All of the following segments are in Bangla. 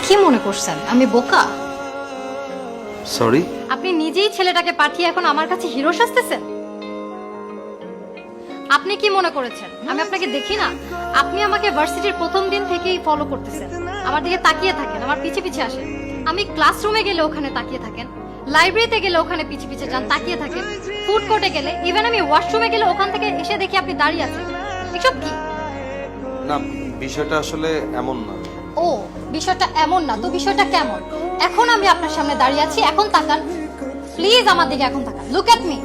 কি মনে করছেন আমি বোকা? সরি। আপনি নিজেই ছেলেটাকে পাঠিয়ে এখন আমার কাছে হিরো সাজতেছেন। আপনি কি মনে করেছেন আমি আপনাকে দেখি না? আপনি আমাকে ভার্সিটির প্রথম দিন থেকেই ফলো করতেছেন, আমার দিকে তাকিয়ে থাকেন, আমার পিছে পিছে আসেন। আমি ক্লাসরুমে গেলে ওখানে তাকিয়ে থাকেন, লাইব্রেরিতে গেলে ওখানে পিছে পিছে যান, তাকিয়ে থাকেন, ফুড কোর্টে গেলে, ইভেন আমি ওয়াশরুমে গেলে ওখান থেকে এসে দেখি আপনি দাঁড়িয়ে আছেন। এসব কি? না, বিষয়টা আসলে এমন না। ও, বিষয়টা এমন না তো বিষয়টা কেমন? এখন আমি আপনার সামনে দাঁড়িয়ে আছি, এখন তাকান প্লিজ, আমার দিকে এখন তাকান। Look at me.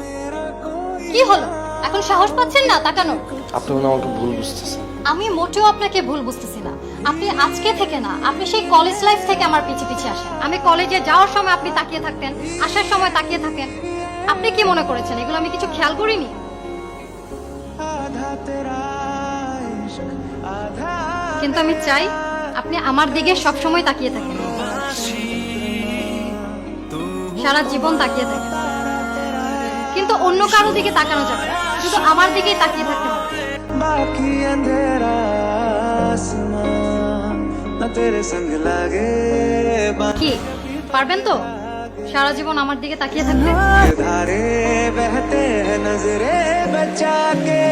কি হলো, এখন সাহস পাচ্ছেন না তাকানোর? আপনি মনে হয় আমাকে ভুল বুঝতেছেন। আমি মোটেও আপনাকে ভুল বুঝতেছি না। আপনি আজকে থেকে না, আপনি সেই কলেজ লাইফ থেকে আমার পিছে পিছে আসেন। আমি কলেজে যাওয়ার সময় আপনি তাকিয়ে থাকতেন, আসার সময় তাকিয়ে থাকেন। আপনি কি মনে করেছেন এগুলো আমি কিছু খেয়াল করিনি? কিন্তু আমি চাই আপনি আমার দিকে সব সময় তাকিয়ে থাকেন, সারা জীবন তাকিয়ে থাকেন। কিন্তু অন্য কারো দিকে তাকানো যাবে না, শুধু আমার দিকেই তাকিয়ে থাকতে হবে। बाकी अंधेरा आसमां ना तेरे संग लागे কি পারবেন তো সারা জীবন আমার দিকে তাকিয়ে থাকতে? धारे बहते हैं नजरे बचा के